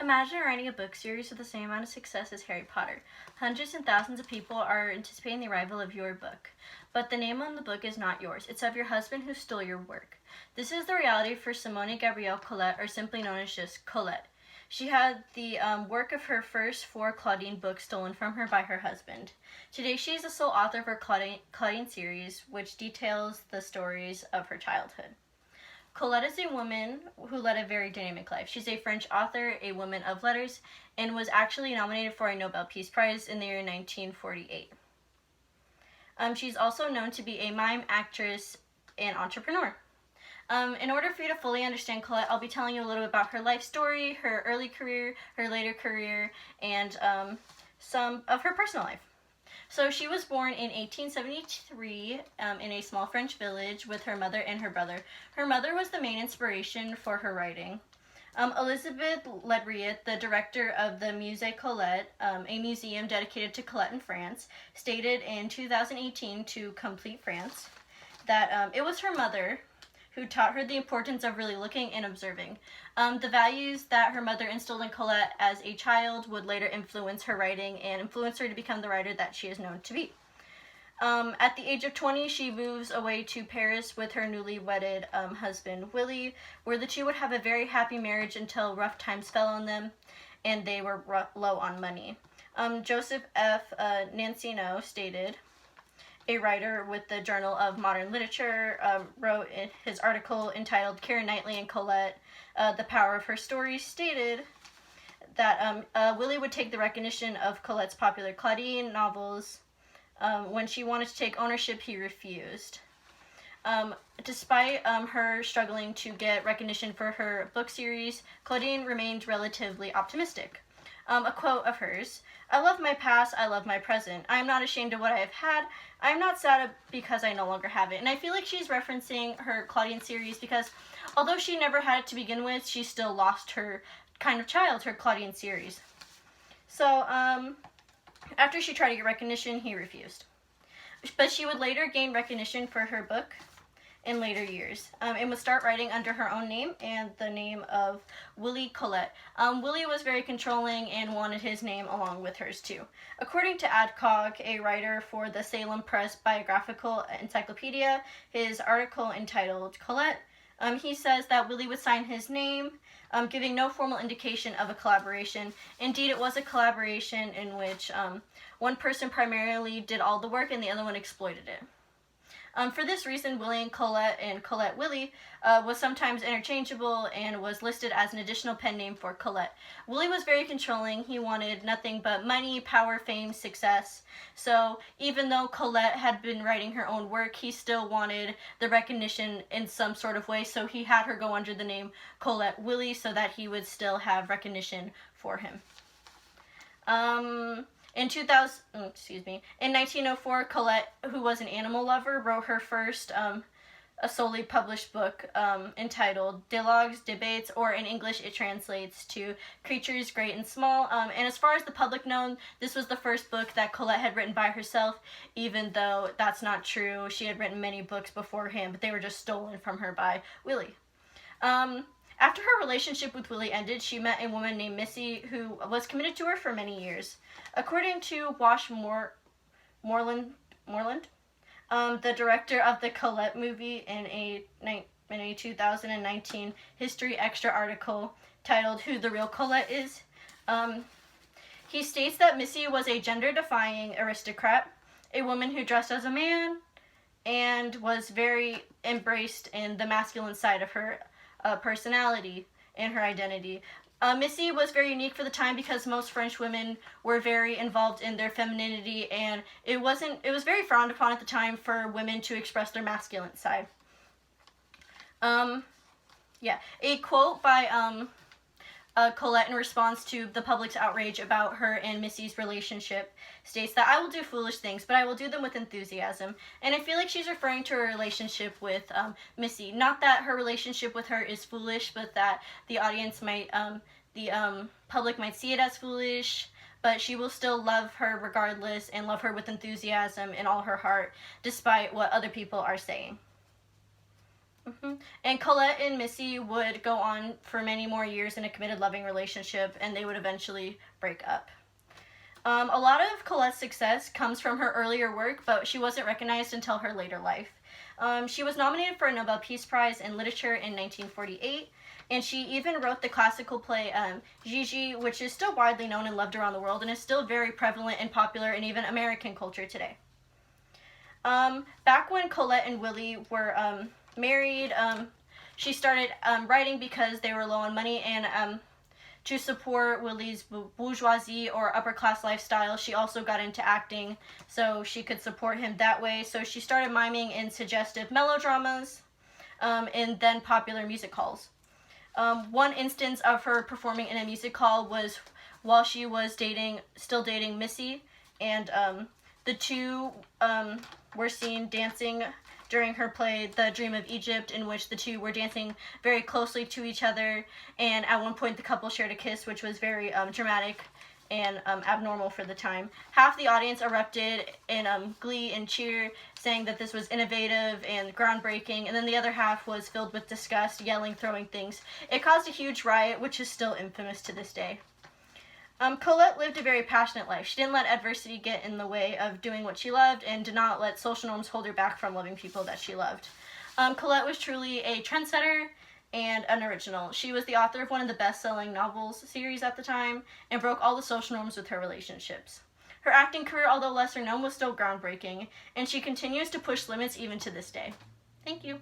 Imagine writing a book series with the same amount of success as Harry Potter. Hundreds and thousands of people are anticipating the arrival of your book. But the name on the book is not yours. It's of your husband who stole your work. This is the reality for Simone Gabrielle Colette, or simply known as just Colette. She had the work of her first 4 Claudine books stolen from her by her husband. Today she is the sole author of her Claudine series, which details the stories of her childhood. Colette is a woman who led a very dynamic life. She's a French author, a woman of letters, and was actually nominated for a Nobel Peace Prize in the year 1948. She's also known to be a mime, actress, and entrepreneur. In order for you to fully understand Colette, I'll be telling you a little bit about her life story, her early career, her later career, and some of her personal life. So she was born in 1873 in a small French village with her mother and her brother. Her mother was the main inspiration for her writing. Elizabeth Ledriet, the director of the Musée Colette, a museum dedicated to Colette in France, stated in 2018 to Complete France that it was her mother who taught her the importance of really looking and observing. The values that her mother instilled in Colette as a child would later influence her writing and influence her to become the writer that she is known to be. At the age of 20, she moves away to Paris with her newly wedded husband, Willie, where the two would have a very happy marriage until rough times fell on them and they were low on money. Joseph F. Nancino stated, a writer with the Journal of Modern Literature, wrote in his article entitled Keira Knightley and Colette, The Power of Her Story, stated that Willie would take the recognition of Colette's popular Claudine novels. When she wanted to take ownership, he refused. Despite her struggling to get recognition for her book series, Claudine remained relatively optimistic. A quote of hers, "I love my past, I love my present. I am not ashamed of what I have had. I am not sad because I no longer have it." And I feel like she's referencing her Claudine series because although she never had it to begin with, she still lost her kind of child, her Claudine series. So, after she tried to get recognition, he refused. But she would later gain recognition for her book in later years, and would start writing under her own name and the name of Willie Colette. Willie was very controlling and wanted his name along with hers too. According to Adcock, a writer for the Salem Press Biographical Encyclopedia, his article entitled Colette, he says that Willie would sign his name, giving no formal indication of a collaboration. Indeed, it was a collaboration in which one person primarily did all the work and the other one exploited it. For this reason, Willie and Colette Willie was sometimes interchangeable and was listed as an additional pen name for Colette. Willie was very controlling. He wanted nothing but money, power, fame, success. So even though Colette had been writing her own work, he still wanted the recognition in some sort of way. So he had her go under the name Colette Willie so that he would still have recognition for him. In 1904, Colette, who was an animal lover, wrote her first a solely published book entitled Dialogues, Debates, or in English it translates to Creatures Great and Small. And as far as the public known, this was the first book that Colette had written by herself, even though that's not true. She had written many books beforehand, but they were just stolen from her by Willie. After her relationship with Willie ended, she met a woman named Missy who was committed to her for many years. According to Wash Moreland, the director of the Colette movie, in a 2019 History Extra article titled Who the Real Colette Is, he states that Missy was a gender-defying aristocrat, a woman who dressed as a man, and was very embraced in the masculine side of her personality and her identity. Missy was very unique for the time because most French women were very involved in their femininity, and it was very frowned upon at the time for women to express their masculine side. A quote by Colette in response to the public's outrage about her and Missy's relationship states that I will do foolish things, but I will do them with enthusiasm. And I feel like she's referring to her relationship with Missy. Not that her relationship with her is foolish, but that the audience might, the public might see it as foolish, but she will still love her regardless and love her with enthusiasm in all her heart, despite what other people are saying. And Colette and Missy would go on for many more years in a committed, loving relationship, and they would eventually break up. A lot of Colette's success comes from her earlier work, but she wasn't recognized until her later life. She was nominated for a Nobel Peace Prize in Literature in 1948, and she even wrote the classical play Gigi, which is still widely known and loved around the world, and is still very prevalent and popular in even American culture today. Back when Colette and Willie were married, she started writing because they were low on money, and to support Willie's bourgeoisie or upper class lifestyle, she also got into acting so she could support him that way. So she started miming in suggestive melodramas and then popular music halls. One instance of her performing in a music hall was while she was still dating Missy, and the two were seen dancing during her play The Dream of Egypt, in which the two were dancing very closely to each other, and at one point the couple shared a kiss, which was very dramatic and abnormal for the time. Half the audience erupted in glee and cheer, saying that this was innovative and groundbreaking, and then the other half was filled with disgust, yelling, throwing things. It caused a huge riot, which is still infamous to this day. Colette lived a very passionate life. She didn't let adversity get in the way of doing what she loved, and did not let social norms hold her back from loving people that she loved. Colette was truly a trendsetter and an original. She was the author of one of the best-selling novels series at the time, and broke all the social norms with her relationships. Her acting career, although lesser known, was still groundbreaking, and she continues to push limits even to this day. Thank you.